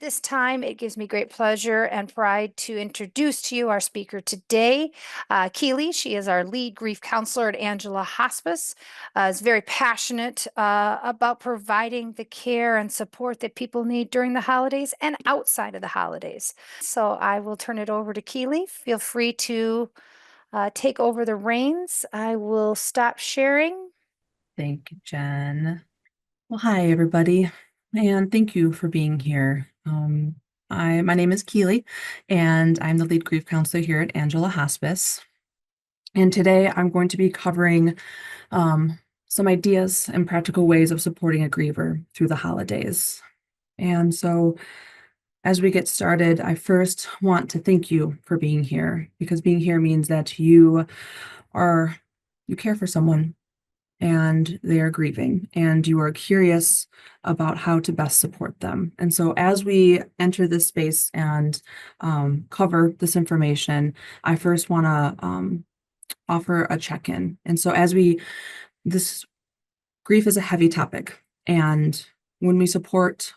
this time, it gives me great pleasure and pride to introduce to you our speaker today, Keely. She is our lead grief counselor at Angela Hospice. Is very passionate about providing the care and support that people need during the holidays and outside of the holidays. So I will turn it over to Keely. Feel free to take over the reins. I will stop sharing. Thank you, Jen. Well, hi, everybody, and thank you for being here. My name is Keely, and I'm the lead grief counselor here at Angela Hospice. And today I'm going to be covering some ideas and practical ways of supporting a griever through the holidays. And so, as we get started, I first want to thank you for being here, because being here means that you care for someone and they are grieving, and you are curious about how to best support them. And so as we enter this space and cover this information, I first want to offer a check-in. And so this grief is a heavy topic, and when we support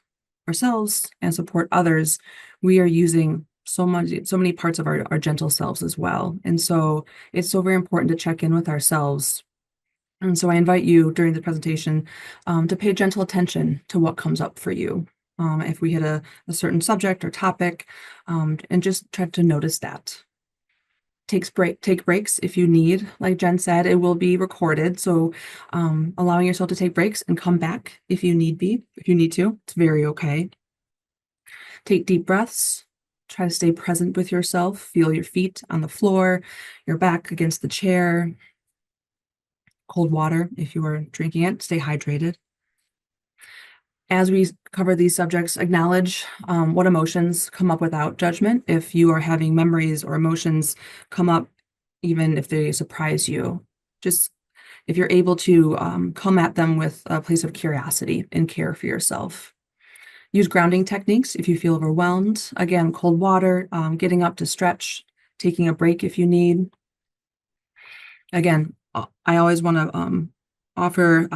ourselves and support others, we are using so many parts of our gentle selves as well. And so it's so very important to check in with ourselves. And so I invite you during the presentation to pay gentle attention to what comes up for you. If we hit a certain subject or topic, and just try to notice that. Take breaks if you need. Like Jen said, it will be recorded. So allowing yourself to take breaks and come back if you need to, it's very okay. Take deep breaths. Try to stay present with yourself. Feel your feet on the floor, your back against the chair. Cold water if you are drinking it. Stay hydrated. As we cover these subjects, acknowledge what emotions come up without judgment. If you are having memories or emotions come up, even if they surprise you, just if you're able to come at them with a place of curiosity and care for yourself. Use grounding techniques if you feel overwhelmed. Again, cold water, getting up to stretch, taking a break if you need. Again, I always want to offer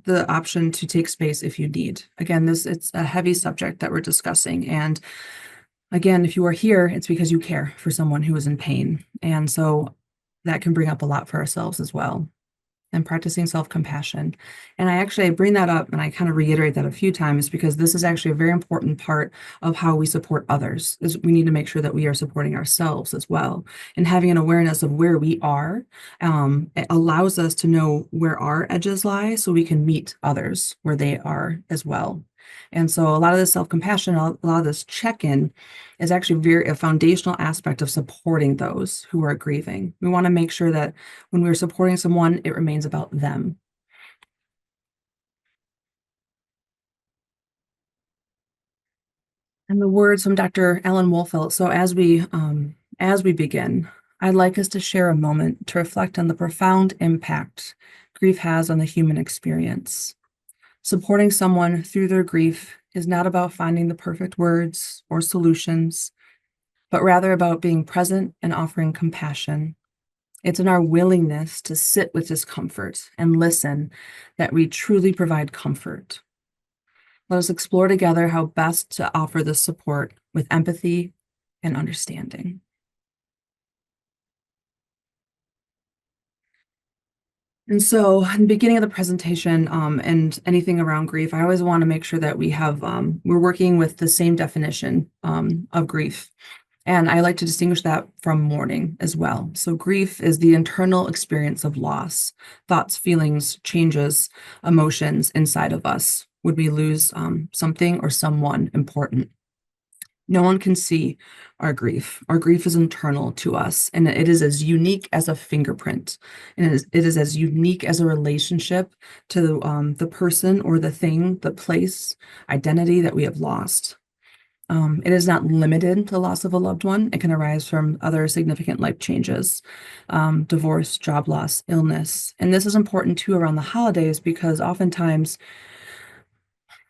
the option to take space if you need. Again, it's a heavy subject that we're discussing. And again, if you are here, it's because you care for someone who is in pain. And so that can bring up a lot for ourselves as well. And practicing self-compassion. And I bring that up and I kind of reiterate that a few times because this is actually a very important part of how we support others. Is we need to make sure that we are supporting ourselves as well. And having an awareness of where we are, it allows us to know where our edges lie so we can meet others where they are as well. And so a lot of this self-compassion, a lot of this check-in is actually a foundational aspect of supporting those who are grieving. We want to make sure that when we're supporting someone, it remains about them. And the words from Dr. Ellen Wolfelt. So as we begin, I'd like us to share a moment to reflect on the profound impact grief has on the human experience. Supporting someone through their grief is not about finding the perfect words or solutions, but rather about being present and offering compassion. It's in our willingness to sit with discomfort and listen that we truly provide comfort. Let us explore together how best to offer this support with empathy and understanding. And so in the beginning of the presentation and anything around grief, I always want to make sure that we're working with the same definition of grief. And I like to distinguish that from mourning as well. So grief is the internal experience of loss, thoughts, feelings, changes, emotions inside of us. Would we lose something or someone important? No one can see our grief. Our grief is internal to us, and it is as unique as a fingerprint. And it is as unique as a relationship to the person or the thing, the place, identity that we have lost. It is not limited to loss of a loved one. It can arise from other significant life changes, divorce, job loss, illness. And this is important too around the holidays because oftentimes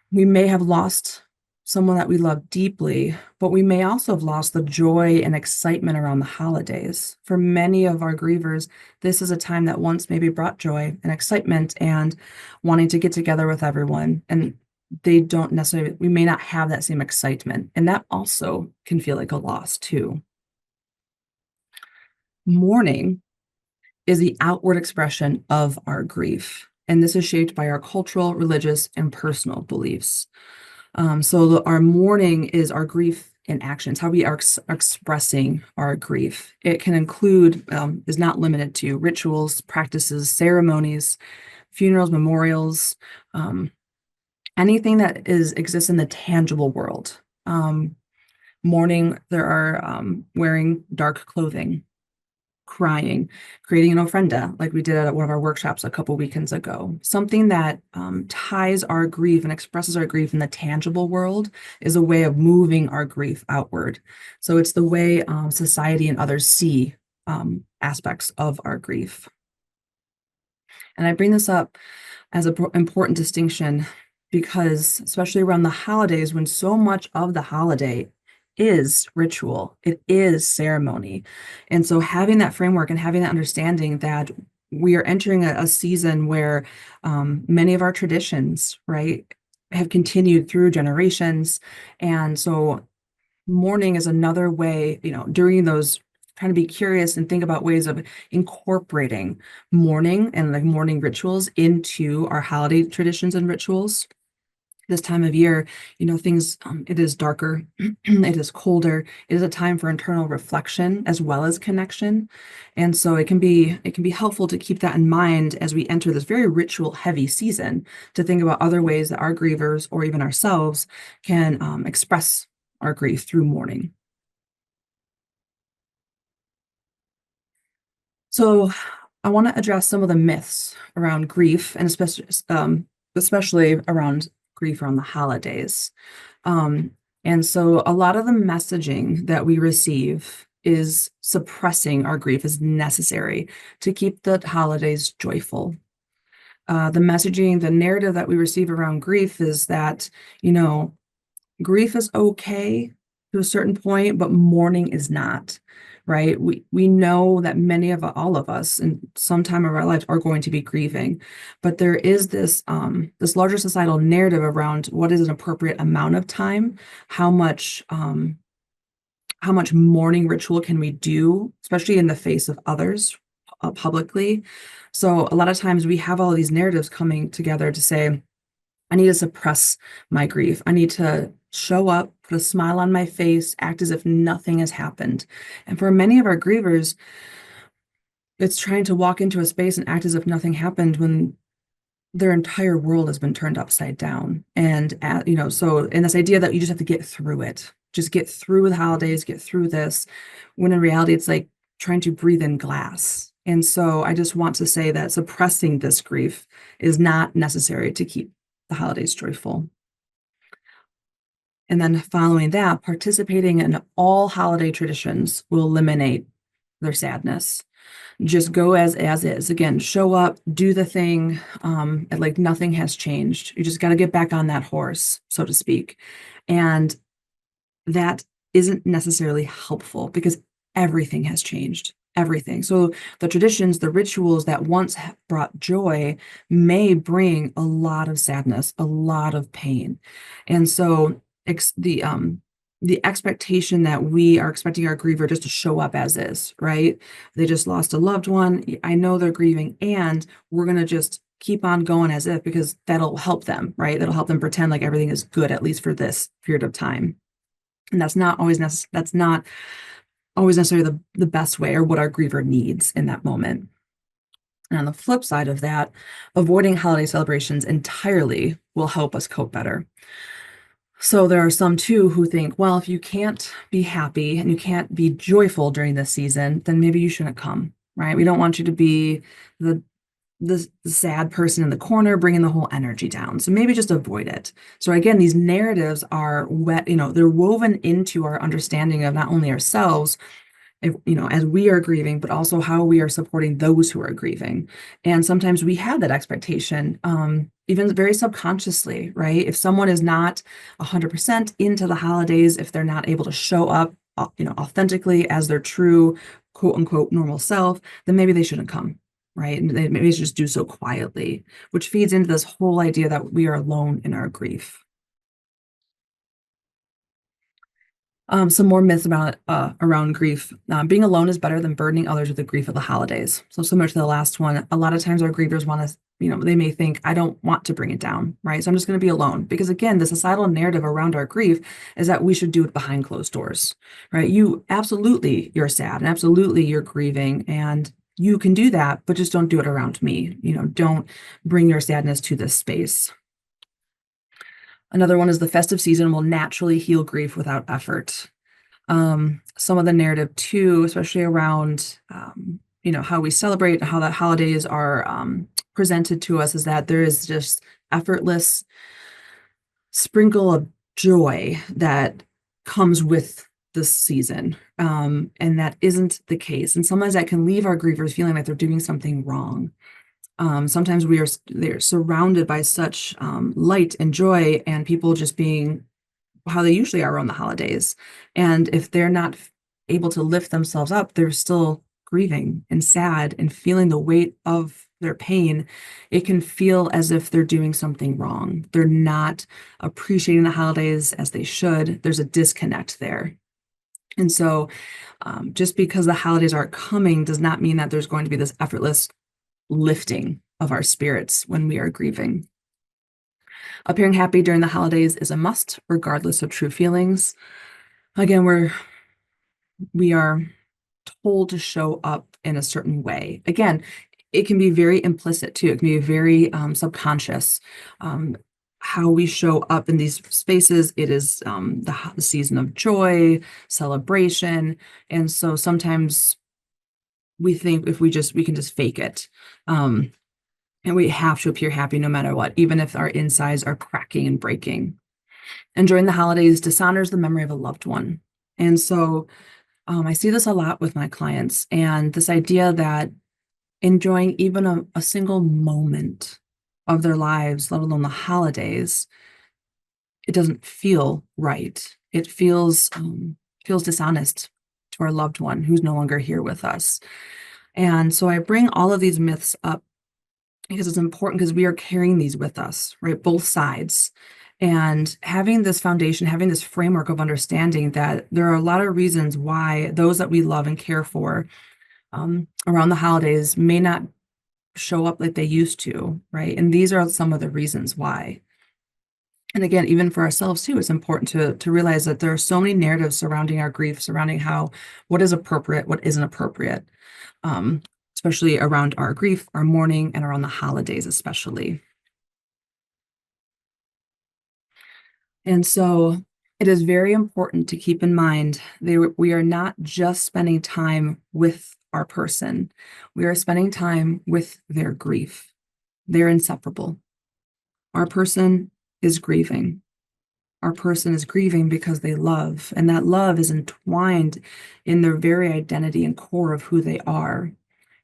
we may have lost someone that we love deeply, but we may also have lost the joy and excitement around the holidays. For many of our grievers, this is a time that once maybe brought joy and excitement and wanting to get together with everyone. And they don't necessarily, we may not have that same excitement. And that also can feel like a loss too. Mourning is the outward expression of our grief. And this is shaped by our cultural, religious, and personal beliefs. Our mourning is our grief in actions, how we are expressing our grief. It can include, is not limited to rituals, practices, ceremonies, funerals, memorials, anything that exists in the tangible world. Mourning, there are wearing dark clothing, crying, creating an ofrenda, like we did at one of our workshops a couple weekends ago. Something that ties our grief and expresses our grief in the tangible world is a way of moving our grief outward. So it's the way society and others see aspects of our grief. And I bring this up as an important distinction because, especially around the holidays, when so much of the holiday is ritual, it is ceremony. And so having that framework and having that understanding that we are entering a season where many of our traditions, right, have continued through generations. And so mourning is another way, during those, trying to be curious and think about ways of incorporating mourning and like mourning rituals into our holiday traditions and rituals. This time of year, things, it is darker, it is colder, it is a time for internal reflection as well as connection. And so it can be helpful to keep that in mind as we enter this very ritual heavy season, to think about other ways that our grievers or even ourselves can express our grief through mourning. So I want to address some of the myths around grief, and especially around grief around the holidays. And so a lot of the messaging that we receive is suppressing our grief is necessary to keep the holidays joyful. The messaging, the narrative that we receive around grief is that, grief is okay to a certain point, but mourning is not, right? We know that many of all of us in some time of our lives are going to be grieving, but there is this larger societal narrative around what is an appropriate amount of time, how much mourning ritual can we do, especially in the face of others publicly. So a lot of times we have all of these narratives coming together to say, I need to suppress my grief. I need to show up, put a smile on my face, act as if nothing has happened. And for many of our grievers, it's trying to walk into a space and act as if nothing happened when their entire world has been turned upside down. And, so in this idea that you just have to get through it, just get through the holidays, get through this, when in reality, it's like trying to breathe in glass. And so I just want to say that suppressing this grief is not necessary to keep the holidays joyful. And then following that, participating in all holiday traditions will eliminate their sadness. Just go as is. Again, show up, do the thing, and like nothing has changed. You just got to get back on that horse, so to speak. And that isn't necessarily helpful because everything has changed. Everything. So the traditions, the rituals that once brought joy may bring a lot of sadness, a lot of pain. And so the expectation that we are expecting our griever just to show up as is, right? They just lost a loved one. I know they're grieving, and we're going to just keep on going as if, because that'll help them, right? That'll help them pretend like everything is good, at least for this period of time. And that's not always necessarily the best way or what our griever needs in that moment. And on the flip side of that, avoiding holiday celebrations entirely will help us cope better. So there are some too who think, well, if you can't be happy and you can't be joyful during this season, then maybe you shouldn't come, right? We don't want you to be the sad person in the corner, bringing the whole energy down. So maybe just avoid it. So again, these narratives are they're woven into our understanding of not only ourselves, as we are grieving, but also how we are supporting those who are grieving. And sometimes we have that expectation, even very subconsciously, right? If someone is not 100% into the holidays, if they're not able to show up, authentically as their true, quote unquote, normal self, then maybe they shouldn't come, right? And maybe they should just do so quietly, which feeds into this whole idea that we are alone in our grief. Some more myths about around grief. Being alone is better than burdening others with the grief of the holidays. So similar to the last one, a lot of times our grievers want to, they may think, I don't want to bring it down, right? So I'm just going to be alone. Because again, the societal narrative around our grief is that we should do it behind closed doors, right? You're sad and absolutely you're grieving and you can do that, but just don't do it around me. Don't bring your sadness to this space. Another one is the festive season will naturally heal grief without effort. Some of the narrative too, especially around how we celebrate, how the holidays are presented to us, is that there is just effortless sprinkle of joy that comes with this season, and that isn't the case. And sometimes that can leave our grievers feeling like they're doing something wrong. Sometimes they're surrounded by such light and joy, and people just being how they usually are around the holidays. And if they're not able to lift themselves up, they're still grieving and sad and feeling the weight of their pain. It can feel as if they're doing something wrong. They're not appreciating the holidays as they should. There's a disconnect there. And so just because the holidays aren't coming does not mean that there's going to be this effortless lifting of our spirits when we are grieving. Appearing happy during the holidays is a must, regardless of true feelings. Again, we are told to show up in a certain way. Again, it can be very implicit too. It can be very subconscious. How we show up in these spaces, it is the season of joy, celebration. And so sometimes we think if we can just fake it. And we have to appear happy no matter what, even if our insides are cracking and breaking. Enjoying the holidays dishonors the memory of a loved one. And so I see this a lot with my clients, and this idea that enjoying even a single moment of their lives, let alone the holidays, it doesn't feel right. It feels dishonest to our loved one who's no longer here with us. And so I bring all of these myths up because it's important because we are carrying these with us, right? Both sides. And having this foundation, having this framework of understanding that there are a lot of reasons why those that we love and care for around the holidays may not show up like they used to, right? And these are some of the reasons why. And again, even for ourselves too, it's important to realize that there are so many narratives surrounding our grief, surrounding what is appropriate, what isn't appropriate, especially around our grief, our mourning, and around the holidays, especially. And so it is very important to keep in mind we are not just spending time with our person. We are spending time with their grief. They're inseparable. Our person is grieving. Our person is grieving because they love, and that love is entwined in their very identity and core of who they are.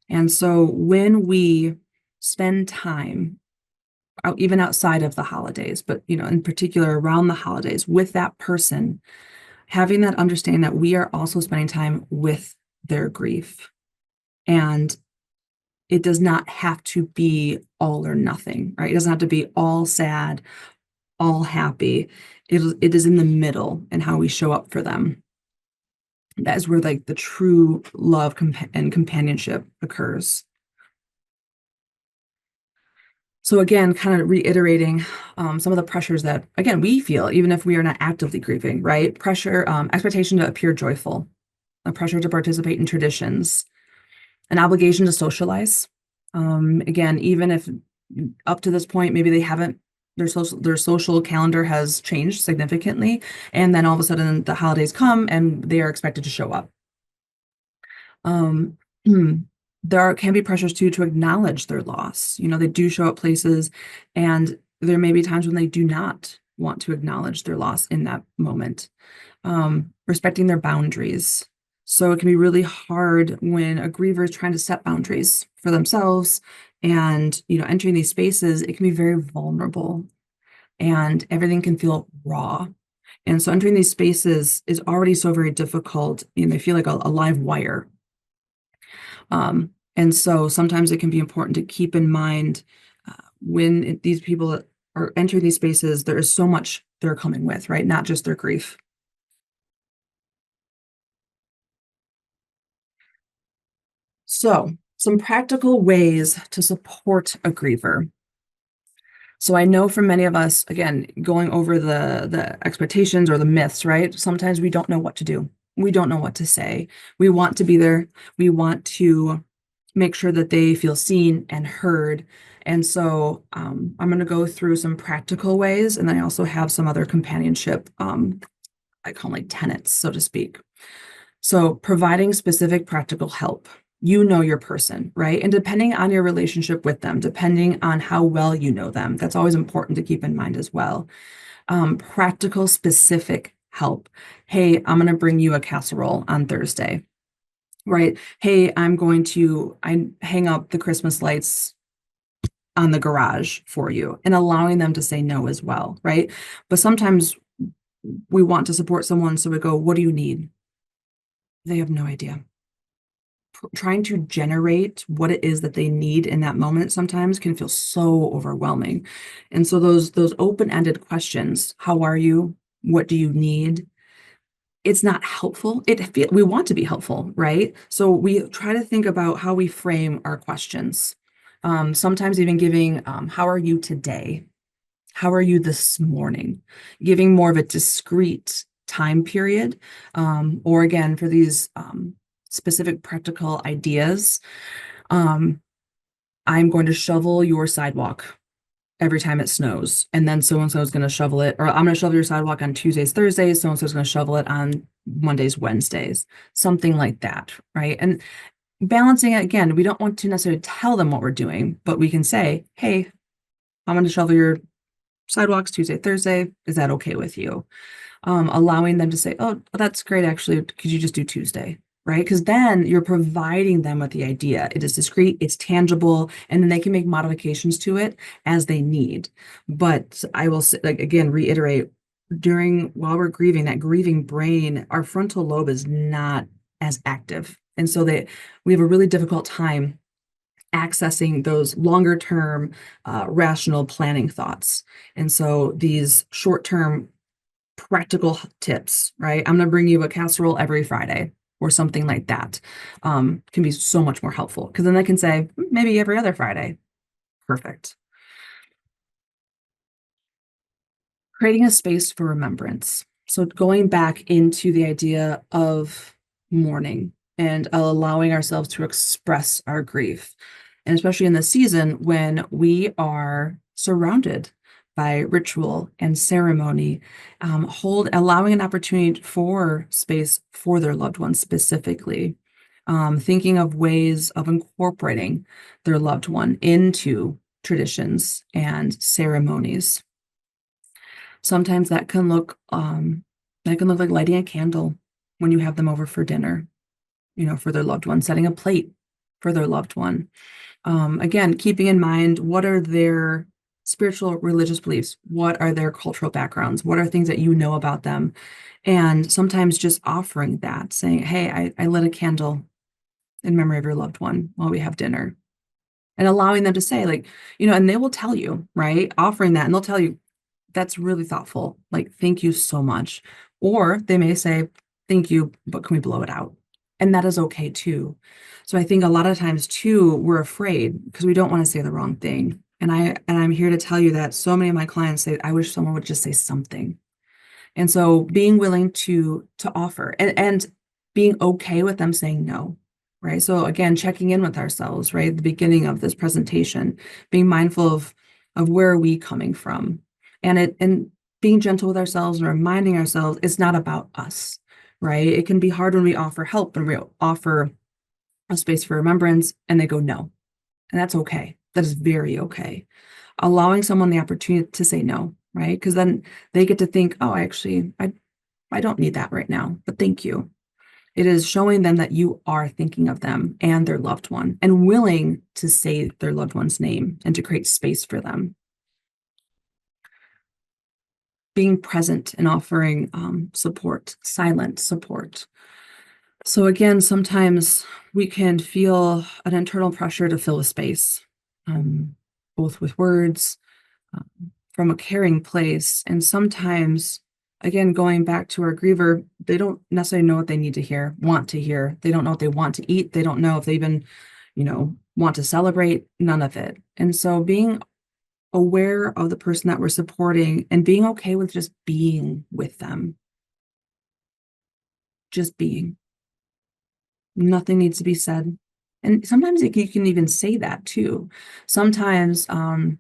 And so when we spend time even outside of the holidays, but in particular around the holidays with that person, having that understanding that we are also spending time with their grief. And it does not have to be all or nothing, right? It doesn't have to be all sad, all happy. It is in the middle and how we show up for them. That is where like the true love and companionship occurs. So again, kind of reiterating some of the pressures that, again, we feel, even if we are not actively grieving, right? Pressure, expectation to appear joyful, a pressure to participate in traditions, an obligation to socialize. Again, even if up to this point, maybe they haven't, their social calendar has changed significantly, and then all of a sudden the holidays come and they are expected to show up. There can be pressures too to acknowledge their loss. They do show up places, and there may be times when they do not want to acknowledge their loss in that moment. Respecting their boundaries. So it can be really hard when a griever is trying to set boundaries for themselves and, entering these spaces, it can be very vulnerable and everything can feel raw. And so entering these spaces is already so very difficult, and they feel like a live wire. And so sometimes it can be important to keep in mind when these people are entering these spaces, there is so much they're coming with, right? Not just their grief. So, some practical ways to support a griever. So I know for many of us, again, going over the expectations or the myths, right? Sometimes we don't know what to do. We don't know what to say. We want to be there. We want to make sure that they feel seen and heard. And so I'm going to go through some practical ways, and then I also have some other companionship, I call them like tenets, so to speak. So providing specific practical help. You know your person, right? And depending on your relationship with them, depending on how well you know them, that's always important to keep in mind as well. Practical, specific help. Hey, I'm going to bring you a casserole on Thursday, right? Hey, I hang up the Christmas lights on the garage for you, and allowing them to say no as well, right? But sometimes we want to support someone, so we go, what do you need? They have no idea. Trying to generate what it is that they need in that moment sometimes can feel so overwhelming. And so those open-ended questions, how are you? What do you need? It's not helpful. We want to be helpful, right? So we try to think about how we frame our questions. Sometimes even giving, how are you today? How are you this morning? Giving more of a discrete time period, or again, for these specific practical ideas, um, I'm going to shovel your sidewalk every time it snows, and then so and so is going to shovel it, or I'm going to shovel your sidewalk on Tuesdays, Thursdays, so and so is going to shovel it on Mondays, Wednesdays, something like that, right? And balancing it again, we don't want to necessarily tell them what we're doing, but we can say, hey, I'm going to shovel your sidewalks Tuesday, Thursday. Is that okay with you? Allowing them to say, oh, that's great. Actually, could you just do Tuesday? Right? Because then you're providing them with the idea. It is discrete, it's tangible, and then they can make modifications to it as they need. But I will say, like, again, reiterate, while we're grieving, that grieving brain, our frontal lobe is not as active. And so we have a really difficult time accessing those longer term rational planning thoughts. And so these short term practical tips, right? I'm going to bring you a casserole every Friday or something like that, can be so much more helpful, because then I can say maybe every other Friday. Perfect. Creating a space for remembrance. So going back into the idea of mourning and allowing ourselves to express our grief. And especially in the season when we are surrounded by ritual and ceremony, allowing an opportunity for space for their loved ones specifically. Thinking of ways of incorporating their loved one into traditions and ceremonies. Sometimes that can look like lighting a candle when you have them over for dinner, for their loved one, setting a plate for their loved one. Again, keeping in mind, what are their spiritual religious beliefs? What are their cultural backgrounds? What are things that you know about them? And sometimes just offering that, saying, hey, I lit a candle in memory of your loved one while we have dinner. And allowing them to say, like, and they will tell you, right? Offering that, and they'll tell you, that's really thoughtful. Like, thank you so much. Or they may say, thank you, but can we blow it out? And that is okay too. So I think a lot of times too, we're afraid because we don't want to say the wrong thing. And I'm here to tell you that so many of my clients say, I wish someone would just say something. And so being willing to offer, and being okay with them saying no, right? So again, checking in with ourselves, right? At the beginning of this presentation, being mindful of where are we coming from, and being gentle with ourselves and reminding ourselves it's not about us, right? It can be hard when we offer help and we offer a space for remembrance and they go no. And that's okay. That is very okay. Allowing someone the opportunity to say no, right? Because then they get to think, oh, I don't need that right now, but thank you. It is showing them that you are thinking of them and their loved one and willing to say their loved one's name and to create space for them. Being present and offering support, silent support. So again, sometimes we can feel an internal pressure to fill a space, both with words, from a caring place, and sometimes again, going back to our griever, they don't necessarily know what they need to hear, want to hear. They don't know what they want to eat. They don't know if they even, want to celebrate, none of it. And so being aware of the person that we're supporting and being okay with just being with them, just being. Nothing needs to be said. And sometimes you can even say that too. Sometimes, and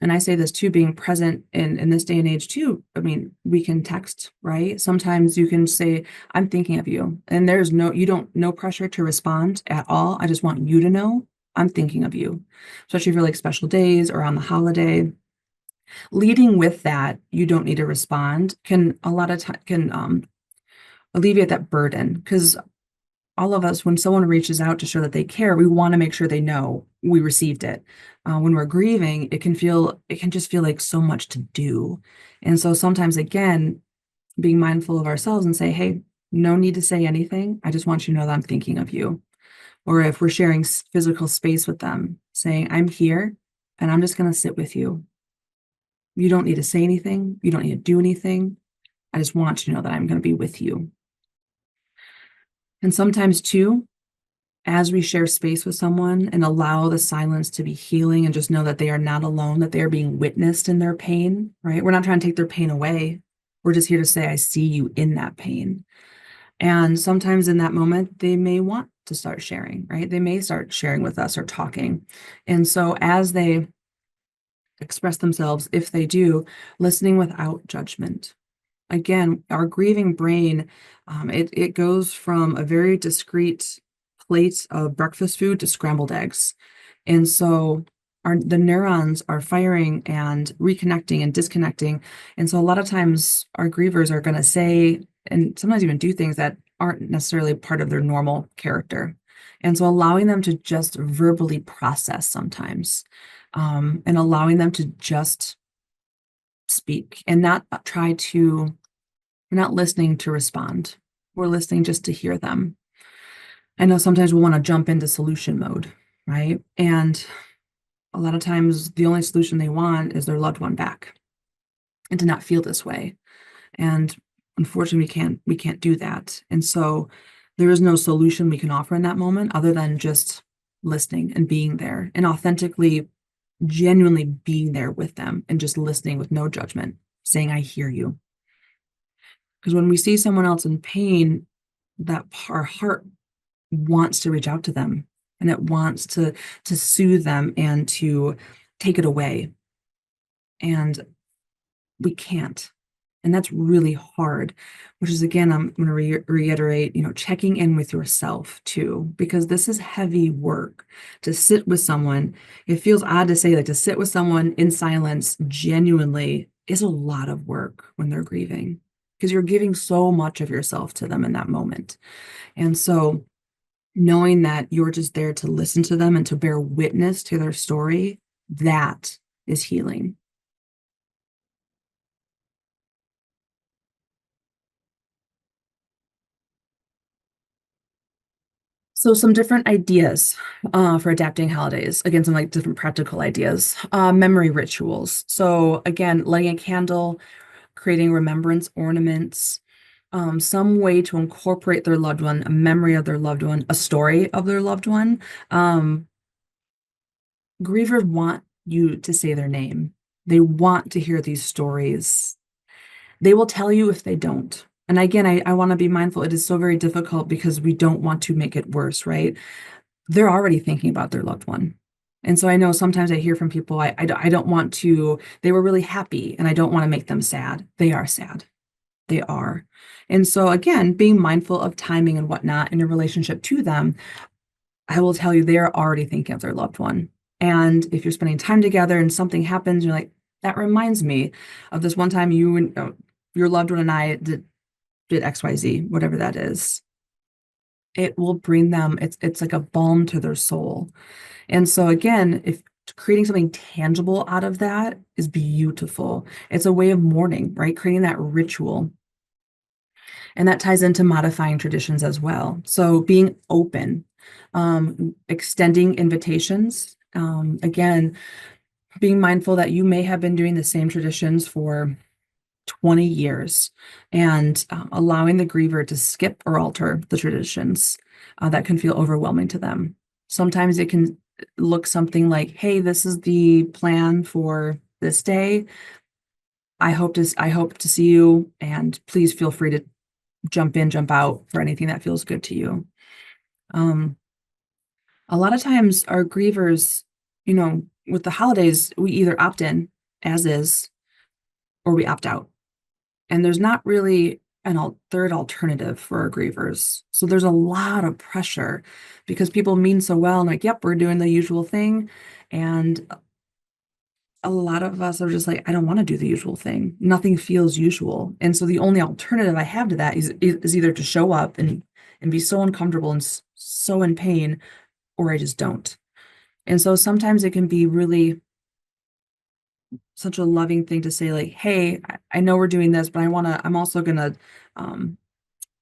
I say this too, being present in this day and age too. I mean, we can text, right? Sometimes you can say, I'm thinking of you. And no pressure to respond at all. I just want you to know I'm thinking of you, especially for like special days or on the holiday. Leading with that, you don't need to respond can a lot of time can alleviate that burden because all of us, when someone reaches out to show that they care, we want to make sure they know we received it. When we're grieving, it can just feel like so much to do. And so sometimes, again, being mindful of ourselves and say, hey, no need to say anything. I just want you to know that I'm thinking of you. Or if we're sharing physical space with them, saying, I'm here and I'm just going to sit with you. You don't need to say anything. You don't need to do anything. I just want you to know that I'm going to be with you. And sometimes, too, as we share space with someone and allow the silence to be healing and just know that they are not alone, that they are being witnessed in their pain, right? We're not trying to take their pain away. We're just here to say, I see you in that pain. And sometimes in that moment, they may want to start sharing, right? They may start sharing with us or talking. And so as they express themselves, if they do, listening without judgment. Again, our grieving brain, it goes from a very discrete plate of breakfast food to scrambled eggs. And so the neurons are firing and reconnecting and disconnecting. And so a lot of times our grievers are going to say, and sometimes even do things that aren't necessarily part of their normal character. And so allowing them to just verbally process sometimes, and allowing them to just speak and not try to we're not listening to respond. We're listening just to hear them. I know sometimes we want to jump into solution mode, right? And a lot of times the only solution they want is their loved one back and to not feel this way. And unfortunately, we can't do that. And so there is no solution we can offer in that moment other than just listening and being there and authentically, genuinely being there with them and just listening with no judgment, saying, I hear you. Because when we see someone else in pain, that our heart wants to reach out to them and it wants to soothe them and to take it away. And we can't. And that's really hard, which is again, I'm going to reiterate, checking in with yourself too, because this is heavy work to sit with someone. It feels odd to say, like, to sit with someone in silence genuinely is a lot of work when they're grieving because you're giving so much of yourself to them in that moment. And so knowing that you're just there to listen to them and to bear witness to their story, that is healing. So some different ideas for adapting holidays. Again, some like different practical ideas. Memory rituals. So again, lighting a candle, creating remembrance ornaments, some way to incorporate their loved one, a memory of their loved one, a story of their loved one. Um, Grievers want you to say their name. They want to hear these stories. They will tell you if they don't. And again, I want to be mindful. It is so very difficult because we don't want to make it worse, right? They're already thinking about their loved one. And so I know sometimes I hear from people, I don't want to, they were really happy and I don't want to make them sad. They are sad. They are. And so again, being mindful of timing and whatnot in a relationship to them, I will tell you, they're already thinking of their loved one. And if you're spending time together and something happens, you're like, that reminds me of this one time you and your loved one and I did XYZ, whatever that is. It will bring them, it's like a balm to their soul. And so again, if creating something tangible out of that is beautiful. It's a way of mourning, right? Creating that ritual. And that ties into modifying traditions as well. So being open, extending invitations. Again, being mindful that you may have been doing the same traditions for 20 years, and allowing the griever to skip or alter the traditions that can feel overwhelming to them. Sometimes it can look something like, hey, this is the plan for this day. I hope to see you, and please feel free to jump in, jump out for anything that feels good to you. Um, a lot of times our grievers, with the holidays, we either opt in as is or we opt out. And there's not really third alternative for our grievers. So there's a lot of pressure because people mean so well and like, yep, we're doing the usual thing. And a lot of us are just like, I don't want to do the usual thing. Nothing feels usual. And so the only alternative I have to that is either to show up and be so uncomfortable and so in pain, or I just don't. And so sometimes it can be really such a loving thing to say, like, hey, I know we're doing this, but I'm also gonna um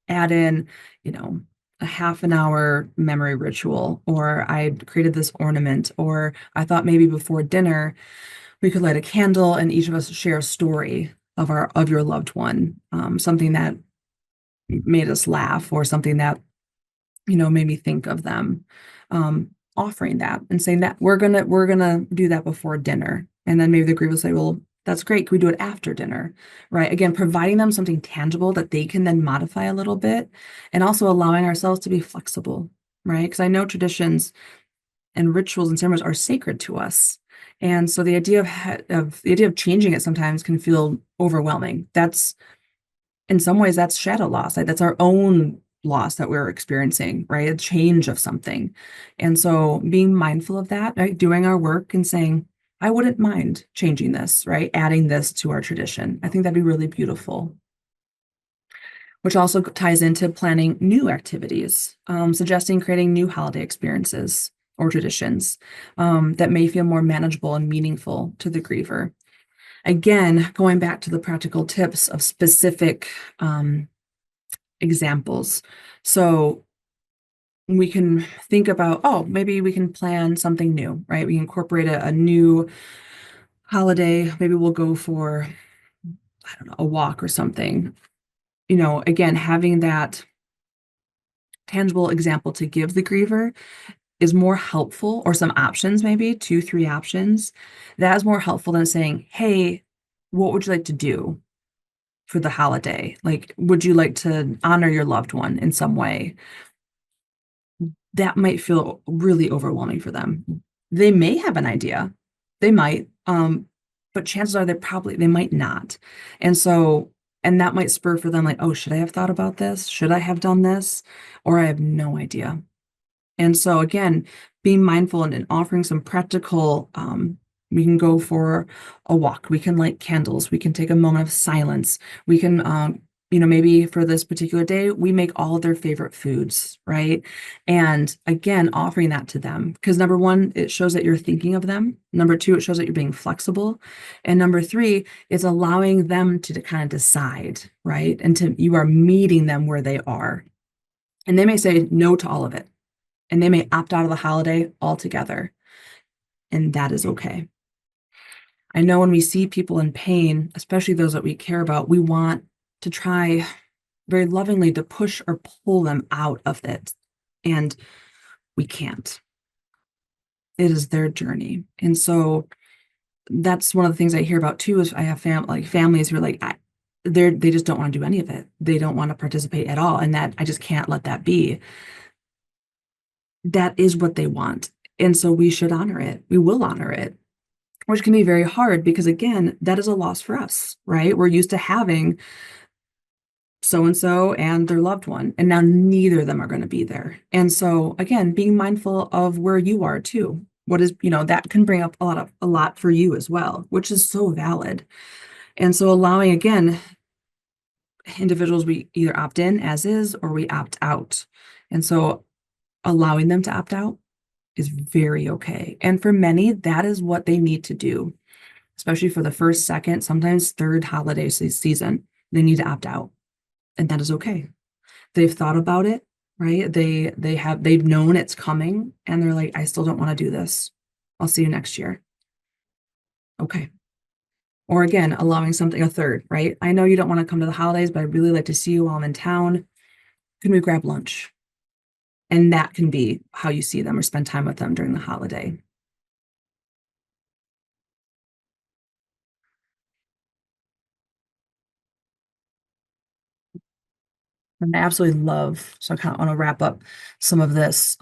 add in, you know, a half an hour memory ritual, or I created this ornament, or I thought maybe before dinner we could light a candle and each of us share a story of your loved one, something that made us laugh or something that made me think of them. Offering that and saying that we're gonna do that before dinner. And then maybe the group will say, well, that's great. Can we do it after dinner? Right. Again, providing them something tangible that they can then modify a little bit, and also allowing ourselves to be flexible, right? Because I know traditions and rituals and ceremonies are sacred to us. And so the idea of changing it sometimes can feel overwhelming. That's in some ways that's shadow loss. Like that's our own loss that we're experiencing, right? A change of something. And so being mindful of that, right? Doing our work and saying, I wouldn't mind changing this, right? Adding this to our tradition. I think that'd be really beautiful. Which also ties into planning new activities, suggesting creating new holiday experiences or traditions that may feel more manageable and meaningful to the griever. Again, going back to the practical tips of specific examples. So we can think about, oh, maybe we can plan something new, right? We incorporate a new holiday. Maybe we'll go for, I don't know, a walk or something. Again, having that tangible example to give the griever is more helpful, or some options, maybe 2, 3 options. That is more helpful than saying, hey, what would you like to do for the holiday? Like, would you like to honor your loved one in some way? That might feel really overwhelming for them. They may have an idea. They might, but chances are they might not. And so, and that might spur for them like, oh, should I have thought about this? Should I have done this? Or I have no idea. And so again, being mindful and offering some practical, we can go for a walk. We can light candles. We can take a moment of silence. We can, maybe for this particular day, we make all of their favorite foods, right? And again, offering that to them, because number one, it shows that you're thinking of them. Number two, it shows that you're being flexible. And number three, it's allowing them to kind of decide, right? And you are meeting them where they are. And they may say no to all of it, and they may opt out of the holiday altogether. And that is okay. I know when we see people in pain, especially those that we care about, we want to try very lovingly to push or pull them out of it. And we can't. It is their journey. And so that's one of the things I hear about too, is I have families who are like, they just don't want to do any of it. They don't want to participate at all. And that I just can't let that be. That is what they want. And so we should honor it. We will honor it, which can be very hard because, again, that is a loss for us, right? We're used to having so-and-so and their loved one, and now neither of them are going to be there. And so, again, being mindful of where you are too. What is, that can bring up a lot for you as well, which is so valid. And so allowing, again, individuals, we either opt in as is or we opt out. And so allowing them to opt out is very okay. And for many, that is what they need to do, especially for the first, second, sometimes third holiday season. They need to opt out, and that is okay. They've thought about it, right? They've known it's coming, and they're like, I still don't want to do this. I'll see you next year. Okay. Or again, allowing something a third, right? I know you don't want to come to the holidays, but I'd really like to see you while I'm in town. Can we grab lunch? And that can be how you see them or spend time with them during the holiday. And I absolutely love, so I kind of want to wrap up some of this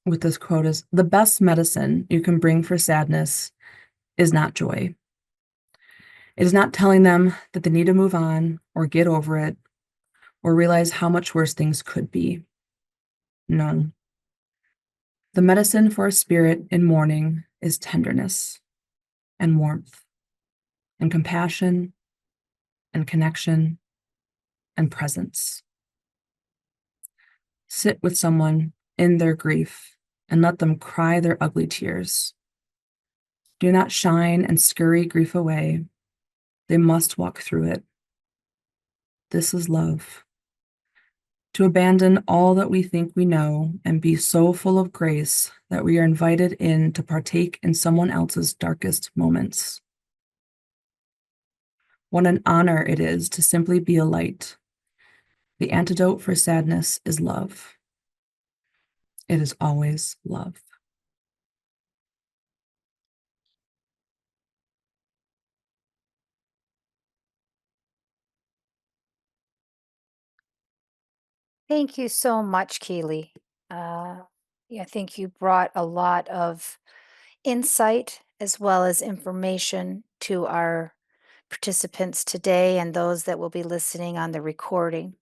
with this quote is the best medicine you can bring for sadness is not joy. It is not telling them that they need to move on or get over it or realize how much worse things could be. None. The medicine for a spirit in mourning is tenderness and warmth and compassion and connection and presence. Sit with someone in their grief and let them cry their ugly tears. Do not shine and scurry grief away. They must walk through it. This is love. To abandon all that we think we know and be so full of grace that we are invited in to partake in someone else's darkest moments. What an honor it is to simply be a light. The antidote for sadness is love. It is always love. Thank you so much, Keely. Yeah, I think you brought a lot of insight as well as information to our participants today and those that will be listening on the recording.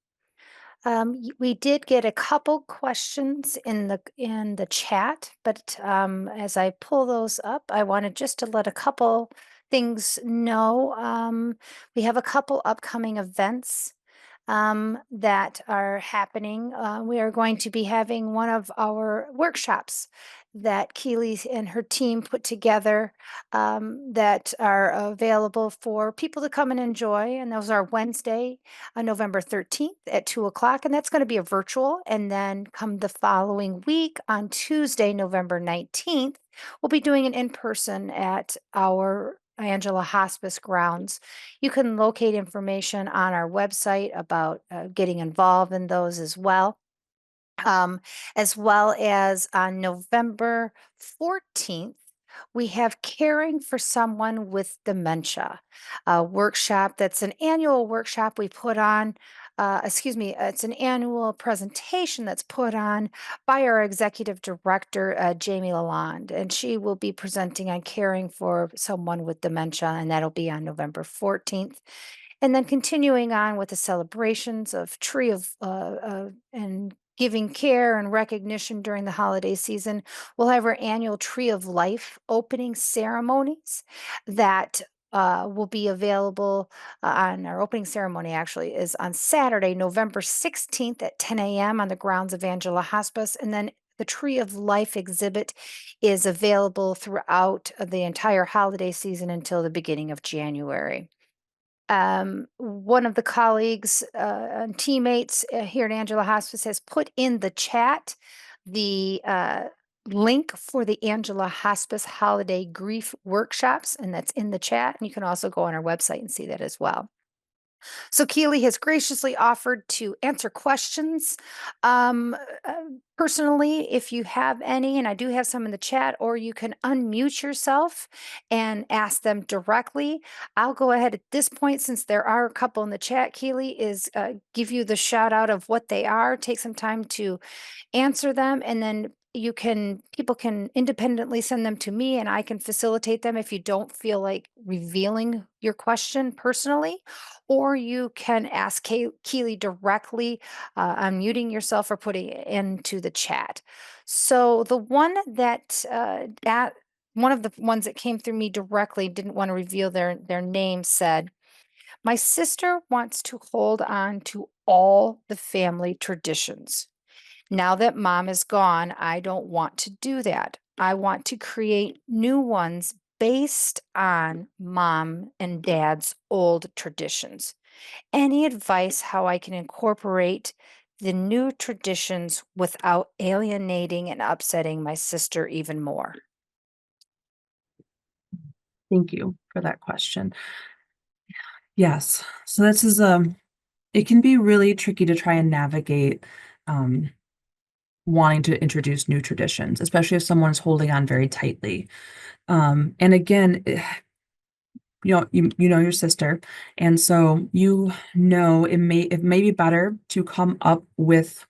We did get a couple questions in the chat, but as I pull those up, I wanted just to let a couple things know. We have a couple upcoming events that are happening. We are going to be having one of our workshops that Keely and her team put together that are available for people to come and enjoy. And those are Wednesday, November 13th at 2 o'clock. And that's going to be a virtual. And then come the following week on Tuesday, November 19th, we'll be doing an in-person at our Angela Hospice grounds. You can locate information on our website about getting involved in those um, as well as on November 14th. We have Caring for Someone with Dementia, a workshop that's an annual workshop we put on. It's an annual presentation that's put on by our executive director, Jamie Lalonde, and she will be presenting on caring for someone with dementia, and that'll be on November 14th. And then continuing on with the celebrations of Tree of and giving care and recognition during the holiday season, we'll have our annual Tree of Life opening ceremonies that will be available on our opening ceremony actually is on Saturday, November 16th at 10 a.m. on the grounds of Angela Hospice. And then the Tree of Life exhibit is available throughout the entire holiday season until the beginning of January. One of the colleagues and teammates here at Angela Hospice has put in the chat the link for the Angela Hospice Holiday Grief Workshops, and that's in the chat. And you can also go on our website and see that as well. So Keely has graciously offered to answer questions. Um, uh, Personally, if you have any, and I do have some in the chat, or you can unmute yourself and ask them directly. I'll go ahead at this point, since there are a couple in the chat, Keely, is give you the shout out of what they are. Take some time to answer them, and then people can independently send them to me and I can facilitate them if you don't feel like revealing your question personally, or you can ask Keely directly, unmuting yourself or putting it into the chat. So the one that one of the ones that came through me directly, didn't want to reveal their name, said, my sister wants to hold on to all the family traditions. Now that mom is gone, I don't want to do that. I want to create new ones based on mom and dad's old traditions. Any advice how I can incorporate the new traditions without alienating and upsetting my sister even more? Thank you for that question. Yes. So this is it can be really tricky to try and navigate um wanting to introduce new traditions, especially if someone's holding on very tightly. And again, you know your sister, and so you know it may be better to come up with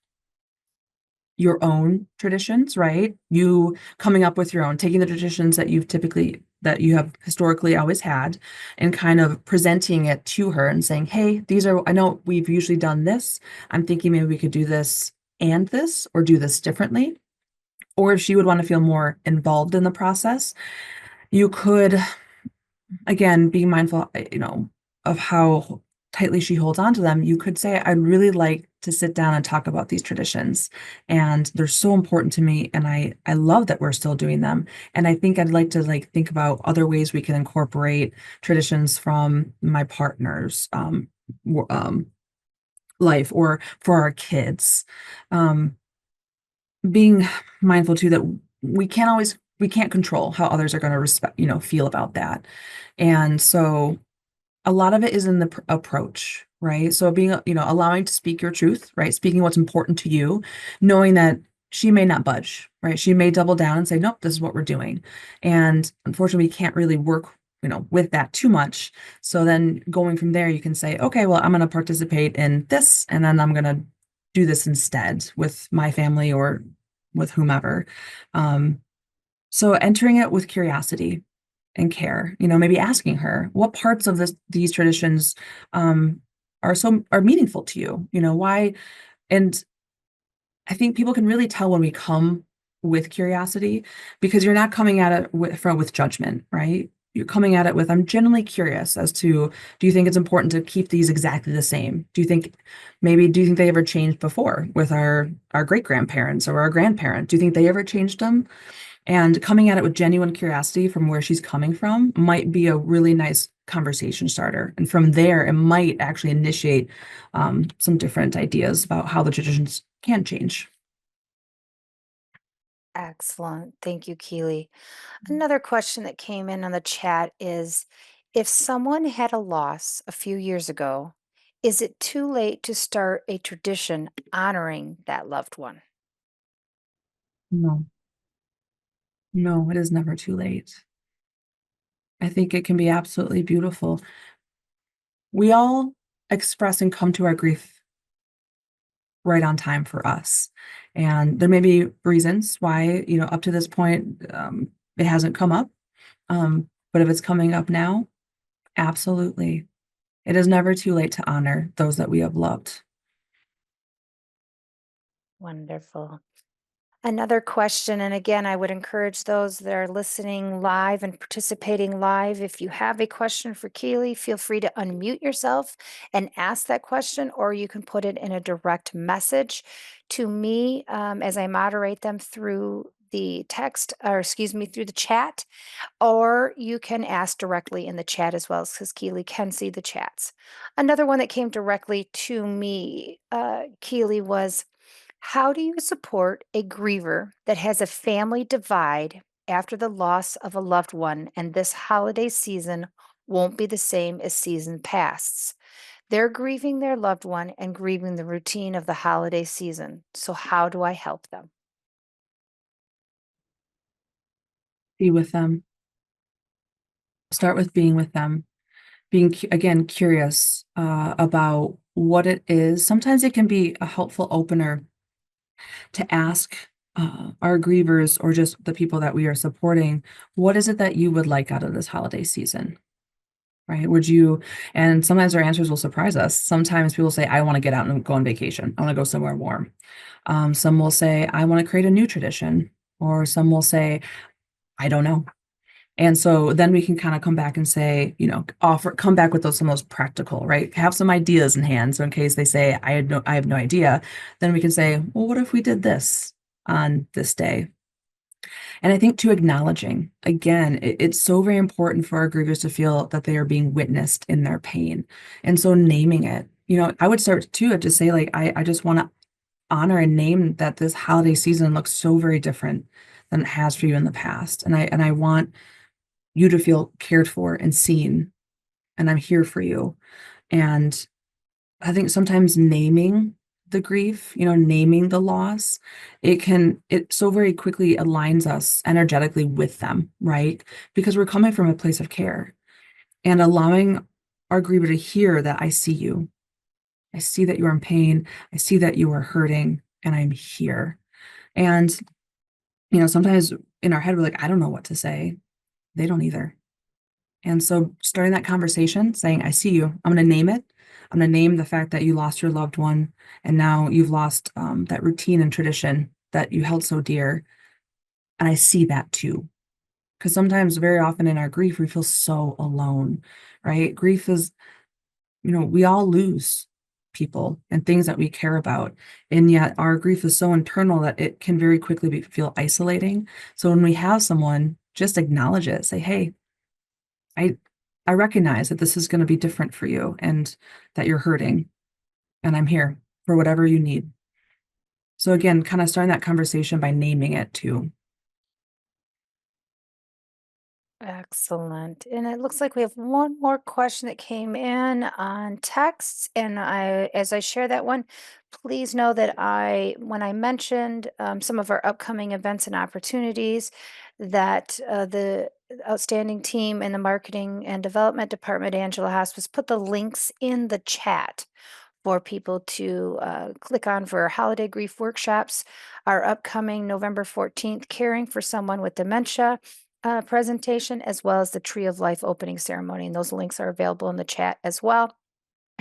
your own traditions, right? You coming up with your own, taking the traditions that you have historically always had and kind of presenting it to her and saying, "Hey, I know we've usually done this. I'm thinking maybe we could do this and this or do this differently." Or if she would want to feel more involved in the process, you could, again, being mindful, of how tightly she holds on to them, you could say, "I'd really like to sit down and talk about these traditions, and they're so important to me, and I love that we're still doing them, and I think I'd like to, like, think about other ways we can incorporate traditions from my partner's, w life or for our kids." Um, being mindful too that we can't control how others are gonna feel about that, and so a lot of it is in the approach, right? So being, allowing to speak your truth, right? Speaking what's important to you, knowing that she may not budge, right? She may double down and say, "Nope, this is what we're doing." And unfortunately, we can't really work, with that too much. So then going from there, you can say, "Okay, well, I'm going to participate in this, and then I'm going to do this instead with my family or with whomever." Um, so entering it with curiosity and care, maybe asking her what parts of these traditions um, are meaningful to you, why. And I think people can really tell when we come with curiosity because you're not coming at it with judgment, right? You're coming at it with, "I'm genuinely curious as to, do you think it's important to keep these exactly the same? Do you think they ever changed before with our great grandparents or our grandparents? Do you think they ever changed them?" And coming at it with genuine curiosity from where she's coming from might be a really nice conversation starter. And from there, it might actually initiate some different ideas about how the traditions can change. Excellent. Thank you, Keely. Another question that came in on the chat is, if someone had a loss a few years ago, is it too late to start a tradition honoring that loved one? No, no, it is never too late. I think it can be absolutely beautiful. We all express and come to our grief right on time for us. And there may be reasons why, up to this point, it hasn't come up. But if it's coming up now, absolutely. It is never too late to honor those that we have loved. Wonderful. Another question, and again, I would encourage those that are listening live and participating live, if you have a question for Keely, feel free to unmute yourself and ask that question, or you can put it in a direct message to me as I moderate them through the text, or excuse me, through the chat, or you can ask directly in the chat as well, because Keely can see the chats. Another one that came directly to me, Keely, was, how do you support a griever that has a family divide after the loss of a loved one, and this holiday season won't be the same as season pasts? They're grieving their loved one and grieving the routine of the holiday season. So, how do I help them? Be with them. Start with being with them. Being, again, curious about what it is. Sometimes it can be a helpful opener to ask our grievers or just the people that we are supporting, what is it that you would like out of this holiday season? Right? And sometimes our answers will surprise us. Sometimes people say, "I want to get out and go on vacation. I want to go somewhere warm." Some will say, "I want to create a new tradition." Or some will say, "I don't know." And so then we can kind of come back and say, come back with some of those practical, right? Have some ideas in hand. So in case they say, I have no idea, then we can say, "Well, what if we did this on this day?" And I think, too, acknowledging, again, it's so very important for our grievers to feel that they are being witnessed in their pain. And so naming it, I would start too to say, like, I just want to honor and name that this holiday season looks so very different than it has for you in the past. And I want you to feel cared for and seen, and I'm here for you. And I think sometimes naming the grief, naming the loss, it so very quickly aligns us energetically with them, right? Because we're coming from a place of care and allowing our griever to hear that I see you. I see that you're in pain. I see that you are hurting, and I'm here. And, sometimes in our head, we're like, I don't know what to say. They don't either. And so starting that conversation, saying, I see you, I'm going to name it. I'm going to name the fact that you lost your loved one, and now you've lost that routine and tradition that you held so dear. And I see that too. Because sometimes, very often in our grief, we feel so alone, right? Grief is, we all lose people and things that we care about. And yet our grief is so internal that it can very quickly feel isolating. So when we have someone, just acknowledge it, say, hey, I I recognize that this is going to be different for you and that you're hurting, and I'm here for whatever you need. So again, kind of starting that conversation by naming it too. Excellent. And it looks like we have one more question that came in on text. And as I share that one, please know that when I mentioned some of our upcoming events and opportunities, that the outstanding team in the marketing and development department, Angela Hospice, put the links in the chat for people to click on for holiday grief workshops, our upcoming November 14th Caring for Someone with Dementia presentation, as well as the Tree of Life opening ceremony. And those links are available in the chat as well.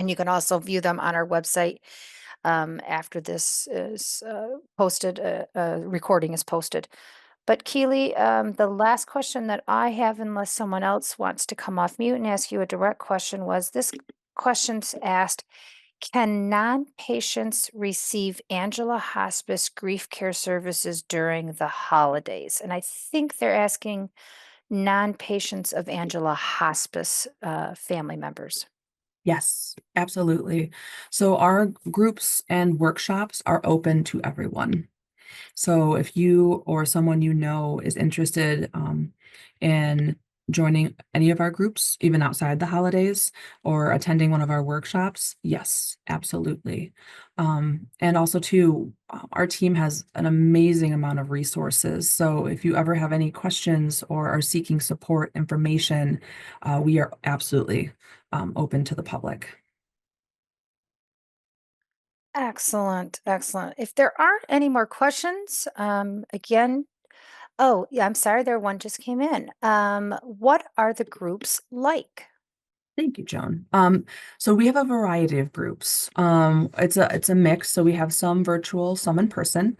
And you can also view them on our website after this is posted, recording is posted. But Keely, the last question that I have, unless someone else wants to come off mute and ask you a direct question, was this question's asked, can non-patients receive Angela Hospice grief care services during the holidays? And I think they're asking non-patients of Angela Hospice family members. Yes, absolutely. So our groups and workshops are open to everyone. So if you or someone you know is interested in joining any of our groups, even outside the holidays, or attending one of our workshops, yes, absolutely. And also too, our team has an amazing amount of resources. So if you ever have any questions or are seeking support information, we are absolutely open to the public. Excellent, excellent. If there aren't any more questions, again, oh, yeah, I'm sorry, one just came in. What are the groups like? Thank you, Joan. So we have a variety of groups. It's a mix. So we have some virtual, some in person.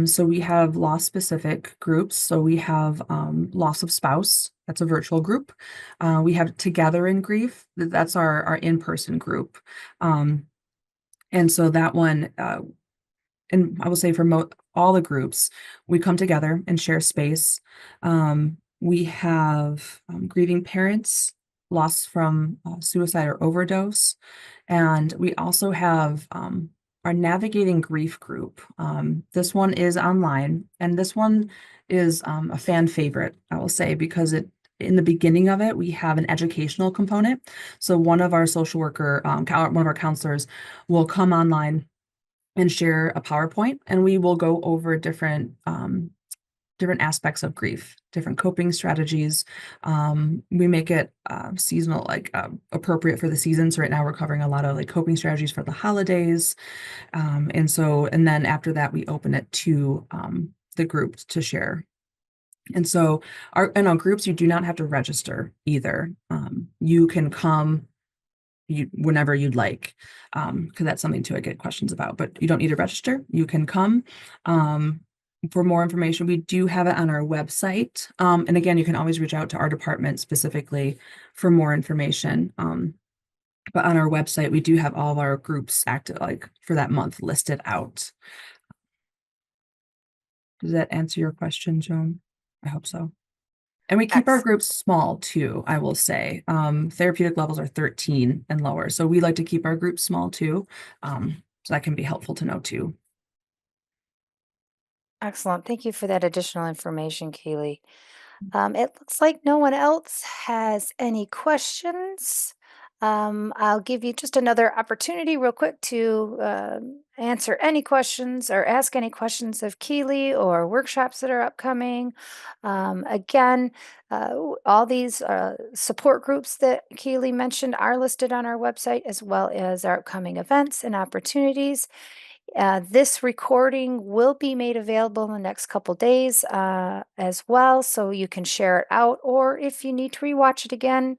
So we have loss specific groups. So we have loss of spouse. That's a virtual group. We have Together in Grief. That's our in-person group. And so that one, and I will say for all the groups, we come together and share space. We have grieving parents, loss from suicide or overdose, and we also have our Navigating Grief group. This one is online, and this one is a fan favorite, I will say, because in the beginning of it, we have an educational component. So one of our social worker, one of our counselors will come online and share a PowerPoint, and we will go over different aspects of grief, different coping strategies. We make it seasonal, like appropriate for the season. So right now we're covering a lot of like coping strategies for the holidays, and then after that we open it to the group to share. And so in our groups, you do not have to register either. You can come whenever you'd like, because that's something too I get questions about, but you don't need to register. You can come. For more information, we do have it on our website. And again, you can always reach out to our department specifically for more information. But on our website, we do have all of our groups active, like for that month, listed out. Does that answer your question, Joan? I hope so. And we keep our Ex groups small too, I will say. Therapeutic levels are 13 and lower. So we like to keep our groups small too. So that can be helpful to know too. Excellent. Thank you for that additional information, Keely. It looks like no one else has any questions. I'll give you just another opportunity real quick to answer any questions or ask any questions of Keely or workshops that are upcoming. Again, all these support groups that Keely mentioned are listed on our website, as well as our upcoming events and opportunities. This recording will be made available in the next couple days as well, so you can share it out, or if you need to rewatch it again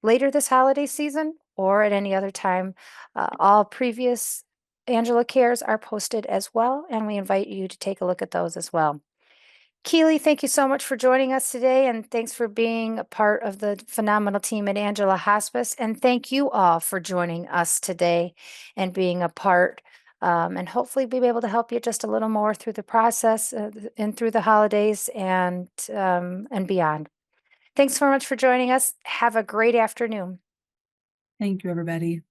later this holiday season or at any other time, all previous Angela Cares are posted as well, and we invite you to take a look at those as well. Keely, thank you so much for joining us today, and thanks for being a part of the phenomenal team at Angela Hospice. And thank you all for joining us today and being a part. And hopefully, we'll be able to help you just a little more through the process and through the holidays and beyond. Thanks so much for joining us. Have a great afternoon. Thank you, everybody.